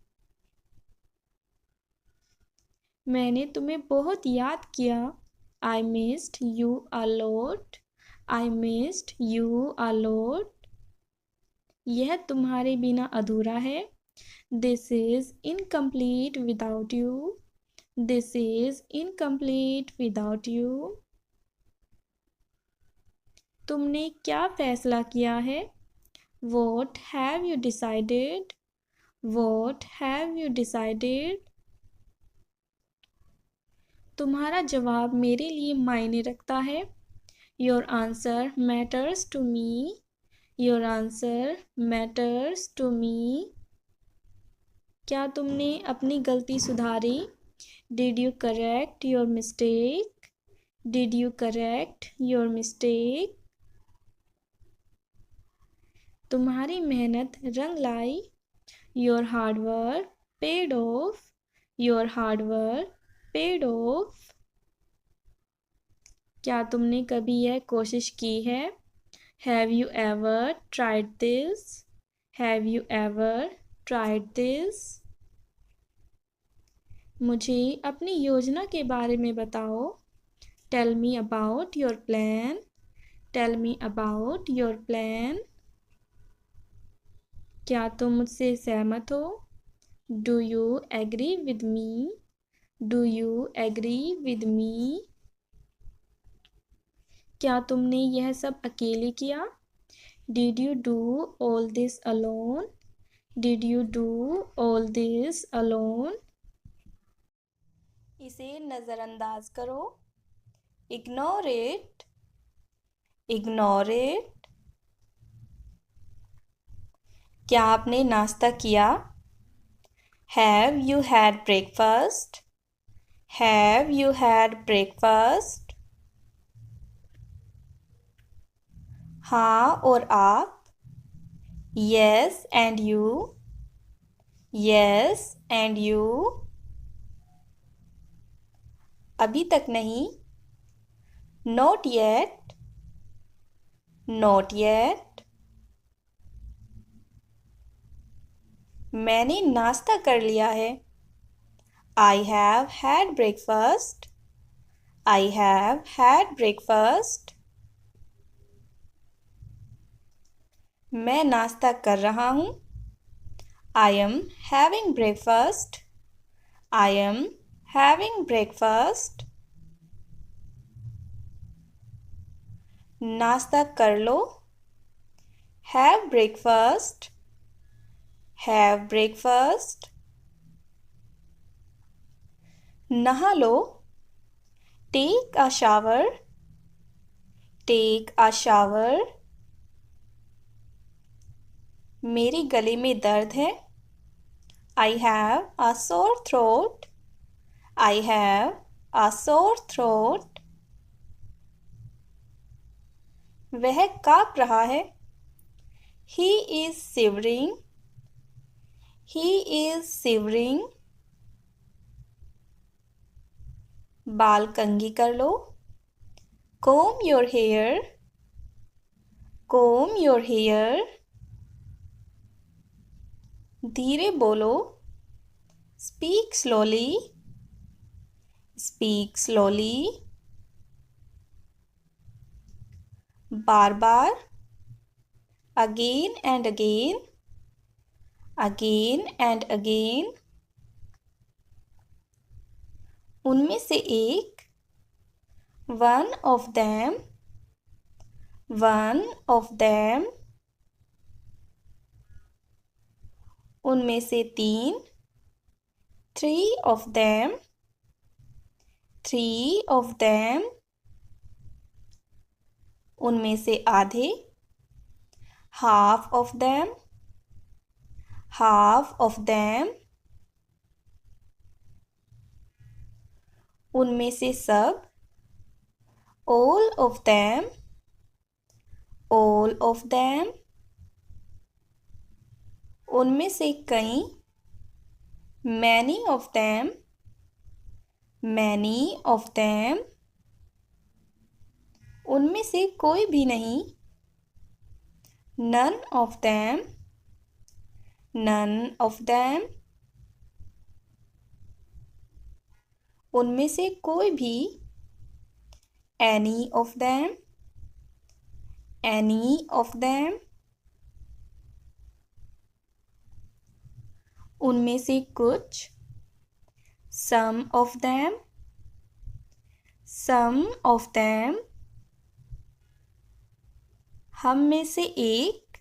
मैंने तुम्हें बहुत याद किया. I missed you a lot. I missed you a lot. यह तुम्हारे बिना अधूरा है. This is incomplete without you. This is incomplete without you. तुमने क्या फैसला किया है? What have you decided? What have you decided? तुम्हारा जवाब मेरे लिए मायने रखता है. Your answer matters to me. Your answer matters to me. क्या तुमने अपनी गलती सुधारी? Did you correct your mistake? Did you correct your mistake? तुम्हारी मेहनत रंग लाई. Your hard work paid off. Your hard work paid off. क्या तुमने कभी यह कोशिश की है? Have you ever tried this? Have you ever tried this? मुझे अपनी योजना के बारे में बताओ. Tell me about your plan. Tell me about your plan. क्या तुम मुझसे सहमत हो? Do you agree with me? Do you agree with me? क्या तुमने यह सब अकेले किया? Did you do all this alone? Did you do all this alone? इसे नज़रअंदाज करो. Ignore it. Ignore it. क्या आपने नाश्ता किया? Have you had breakfast? Have you had breakfast? हाँ और आप? Yes and you? Yes and you? अभी तक नहीं. Not yet. Not yet. मैंने नाश्ता कर लिया है. I have had breakfast. I have had breakfast. मैं नाश्ता कर रहा हूँ. I am having breakfast. I am having breakfast. नाश्ता कर लो. Have breakfast. Have breakfast. नहा लो. Take a shower. Take a shower. मेरे गले में दर्द है. I have a sore throat. I have a sore throat. वह काँप रहा है. He is shivering. He is shivering. बाल कंघी कर लो. Comb your hair. Comb your hair. धीरे बोलो. Speak slowly. Speak slowly. Bar bar. Again and again. Again and again. उनमें से एक. One of them. One of them. उनमें से तीन. Three of them. Three of them. उनमें से आधे. Half of them. Half of them. उनमें से सब. All of them. All of them. उनमें से कई. Many of them. Many of them. उनमें से कोई भी नहीं. None of them. None of them. उनमें से कोई भी. Any of them. Any of them. उनमें से कुछ. Some of them. Some of them. हम में से एक.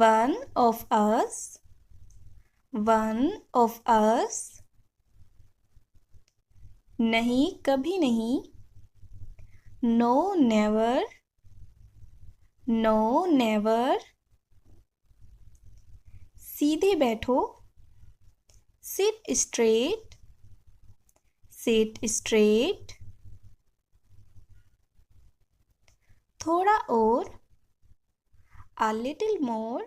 One of us. One of us. नहीं कभी नहीं. No never. No never. सीधे बैठो. Sit straight. Sit straight. थोड़ा और. A little more.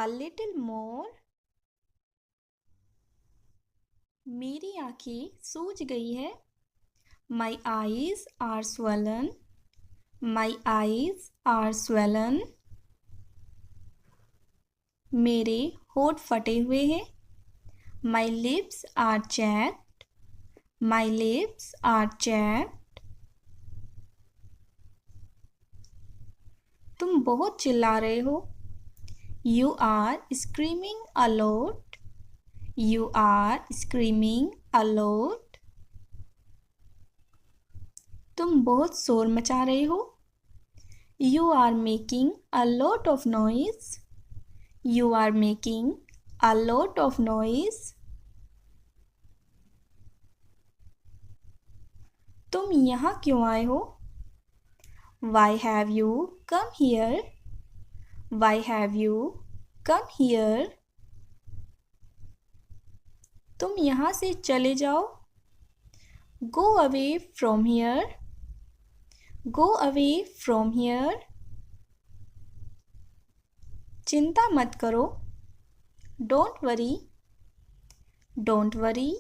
A little more. मेरी आँखें सूज गई है. My eyes are swollen. My eyes are swollen. मेरे होंठ फटे हुए हैं. My lips are chapped. My lips are chapped. तुम बहुत चिल्ला रहे हो. You are screaming a lot. You are screaming a lot. तुम बहुत शोर मचा रहे हो. You are making a lot of noise. You are making a lot of noise. तुम यहाँ क्यों आए हो? Why have you come here? Why have you come here? तुम यहाँ से चले जाओ. Go away from here. Go away from here. चिंता मत करो. Don't worry. Don't worry.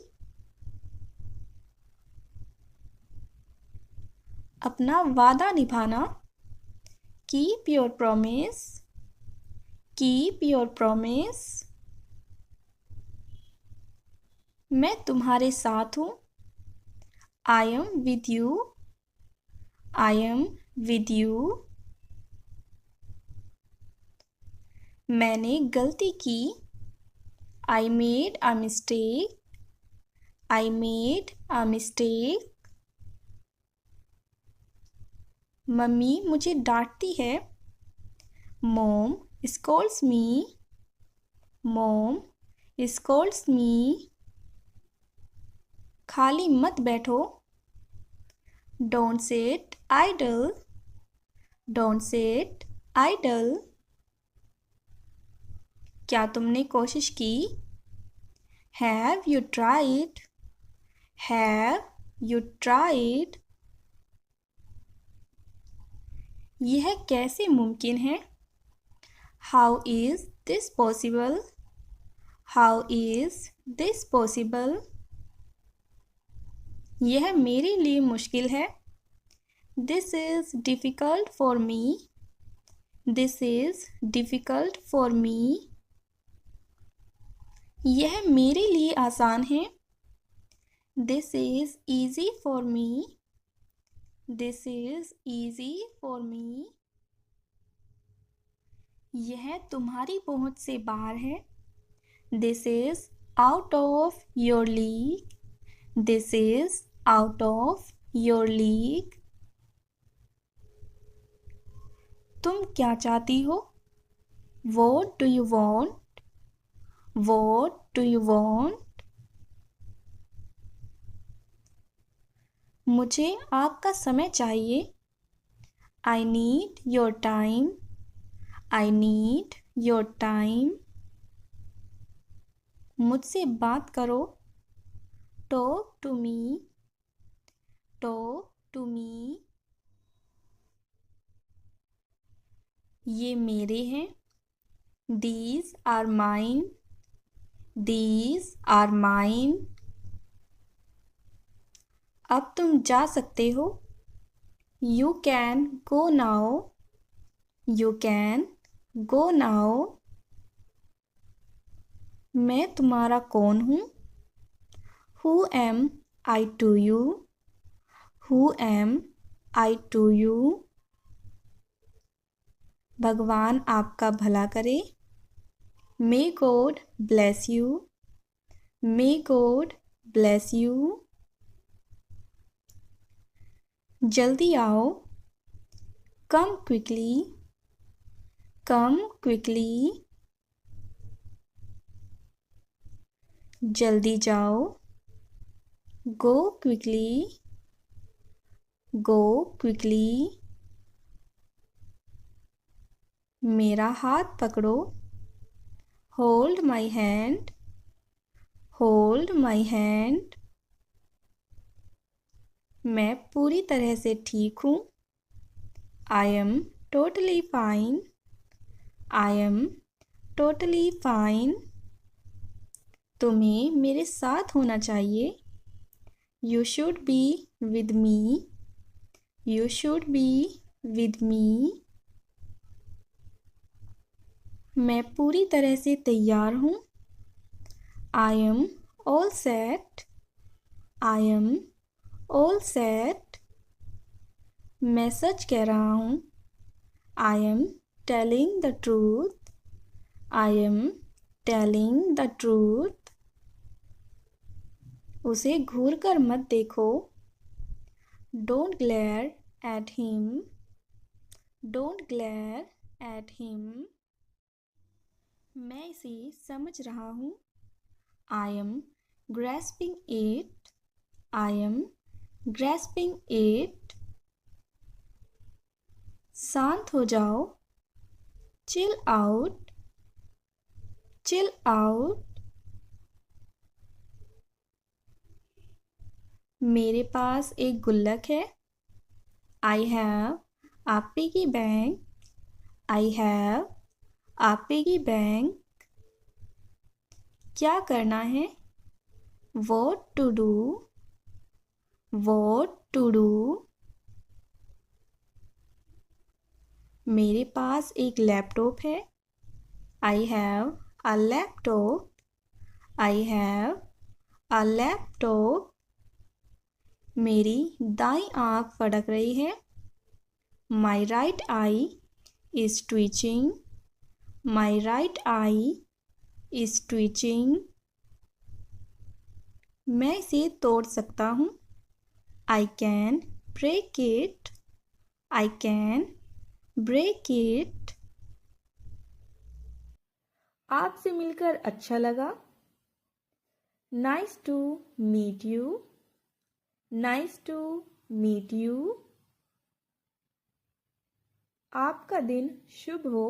अपना वादा निभाना. Keep your promise. Keep your promise. मैं तुम्हारे साथ हूँ. I am with you. I am with you. मैंने गलती की। I made a mistake. I made a mistake. Mummy मुझे डांटती है। Mom scolds me. Mom scolds me. खाली मत बैठो। Don't sit idle. Don't sit idle. क्या तुमने कोशिश की? Have you tried? Have you tried? यह कैसे मुमकिन है? How is this possible? How is this possible? यह मेरे लिए मुश्किल है। This is difficult for me. This is difficult for me. यह मेरे लिए आसान है। This is easy for me. This is easy for me. यह तुम्हारी पहुंच से बाहर है। This is out of your league. This is out of your league. तुम क्या चाहती हो? What do you want? What do you want? मुझे आपका समय चाहिए। I need your time. I need your time. मुझसे बात करो। Talk to me. Talk to me. ये मेरे हैं। These are mine. These are mine. अब तुम जा सकते हो। You can go now. You can go now. मैं तुम्हारा कौन हूँ? Who am I to you? Who am I to you? भगवान आपका भला करे। May God bless you. May God bless you. जल्दी आओ। Come quickly. Come quickly. जल्दी जाओ। Go quickly. Go quickly. मेरा हाथ पकड़ो। Hold my hand. Hold my hand. मैं पूरी तरह से ठीक हूँ। I am totally fine. I am totally fine. तुम्हें मेरे साथ होना चाहिए। You should be with me. You should be with me. मैं पूरी तरह से तैयार हूँ। I am all set. I am all set. मैं सच कह रहा हूँ। I am telling the truth. I am telling the truth. उसे घूर कर मत देखो। Don't glare at him. Don't glare at him. मैं इसे समझ रहा हूँ। I am grasping it. I am grasping it. शांत हो जाओ। Chill out. Chill out. मेरे पास एक गुल्लक है। I have a piggy bank. I have a piggy bank. क्या करना है? What to do? What to do? मेरे पास एक लैपटॉप है। I have a laptop. I have a laptop. मेरी दाईं आँख फड़क रही है। My right eye is twitching. My right eye is twitching. मैं इसे तोड़ सकता हूँ. I can break it. I can break it. आपसे मिलकर अच्छा लगा. Nice to meet you. Nice to meet you. आपका दिन शुभ हो.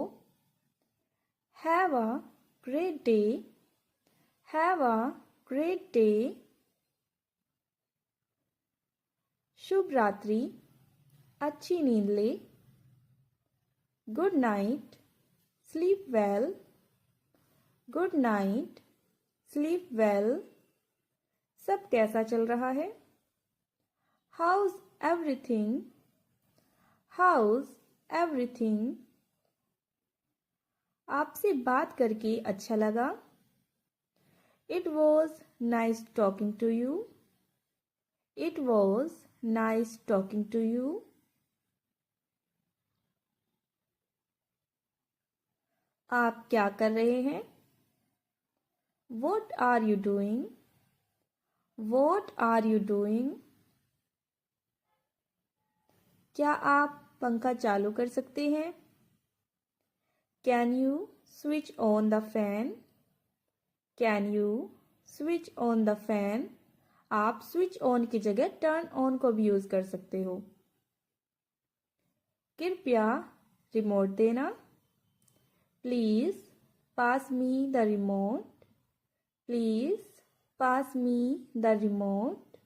Have a great day. Have a great day. शुभ रात्रि. अच्छी नींद ले. Good night. Sleep well. Good night. Sleep well. सब कैसा चल रहा है? How's everything? How's everything? आपसे बात करके अच्छा लगा. It was nice talking to you. It was nice talking to you. आप क्या कर रहे हैं? What are you doing? What are you doing? क्या आप पंखा चालू कर सकते हैं? Can you switch on the fan? Can you switch on the fan? आप स्विच ऑन की जगह टर्न ऑन को भी यूज कर सकते हो. कृपया रिमोट देना. Please pass me the remote. Please pass me the remote.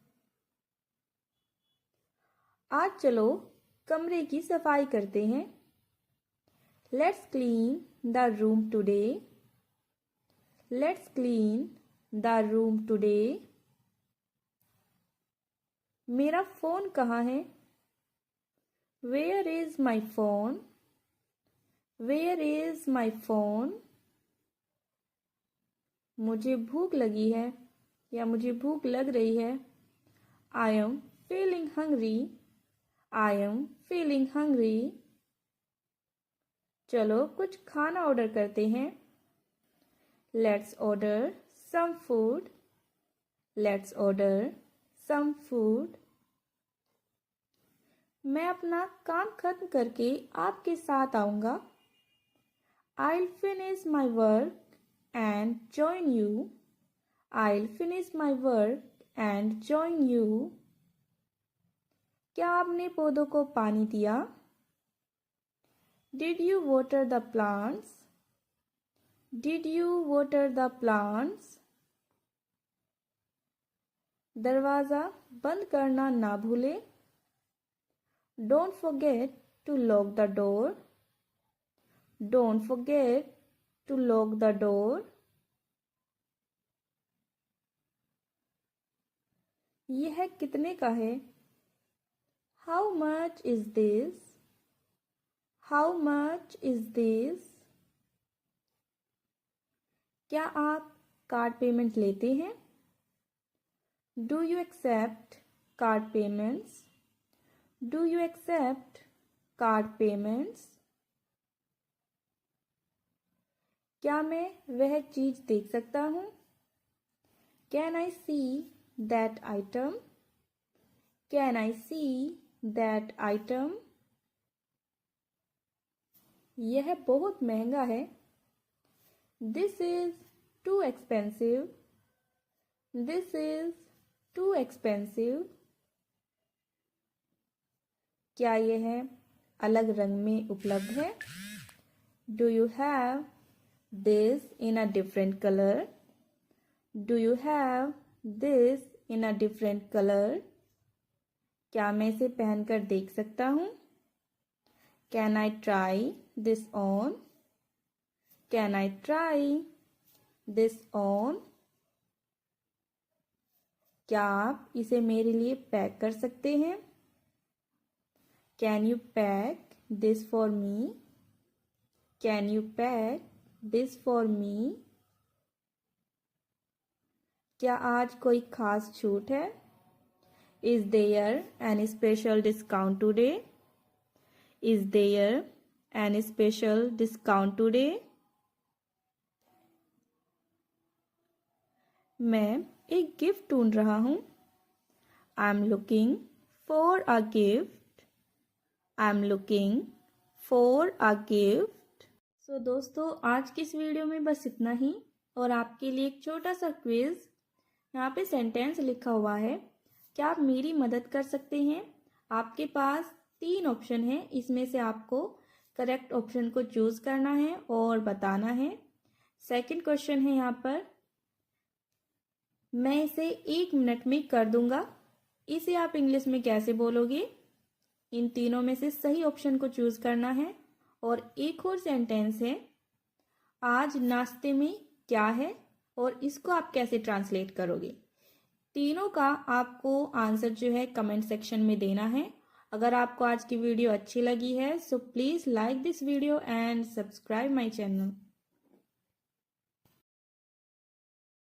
आज चलो कमरे की सफाई करते हैं. Let's clean the room today. Let's clean the room today. मेरा फ़ोन कहाँ है? Where is my phone? Where is my phone? मुझे भूख लगी है या मुझे भूख लग रही है. I am feeling hungry. I am feeling hungry. चलो कुछ खाना ऑर्डर करते हैं. Let's order some food. Let's order some food. मैं अपना काम खत्म करके आपके साथ आऊँगा. I'll finish my work and join you. I'll finish my work and join you. क्या आपने पौधों को पानी दिया? Did you water the plants? Did you water the plants? दरवाज़ा बंद करना ना भूले. Don't forget to lock the door. Don't forget to lock the door. यह कितने का है? How much is this? How much is this? क्या आप कार्ड पेमेंट लेते हैं? Do you accept card payments? Do you accept card payments? क्या मैं वह चीज़ देख सकता हूँ? Can I see that item? Can I see that item? यह बहुत महंगा है. This is too expensive. This is too expensive. क्या यह अलग रंग में उपलब्ध है? Do you have this in a different color? Do you have this in a different color? क्या मैं इसे पहनकर देख सकता हूँ? Can I try this on? Can I try this on? क्या आप इसे मेरे लिए पैक कर सकते हैं? Can you pack this for me? Can you pack this for me? क्या आज कोई खास छूट है? Is there any special discount today? Is there any special discount today? मैं एक गिफ्ट ढूंढ रहा हूँ। I am looking for a gift. I am looking for a gift. So दोस्तों, आज की इस वीडियो में बस इतना ही। और आपके लिए एक छोटा सा क्विज। यहाँ पे सेंटेंस लिखा हुआ है, क्या आप मेरी मदद कर सकते हैं? आपके पास 3 ऑप्शन है, इसमें से आपको करेक्ट ऑप्शन को चूज करना है और बताना है। सेकंड क्वेश्चन है यहाँ पर, मैं इसे 1 मिनट में कर दूंगा, इसे आप इंग्लिश में कैसे बोलोगे? इन तीनों में से सही ऑप्शन को चूज करना है। और एक और सेंटेंस है, आज नाश्ते में क्या है, और इसको आप कैसे ट्रांसलेट करोगे? तीनों का आपको आंसर जो है कमेंट सेक्शन में देना है। अगर आपको आज की वीडियो अच्छी लगी है so please like this video and subscribe my channel.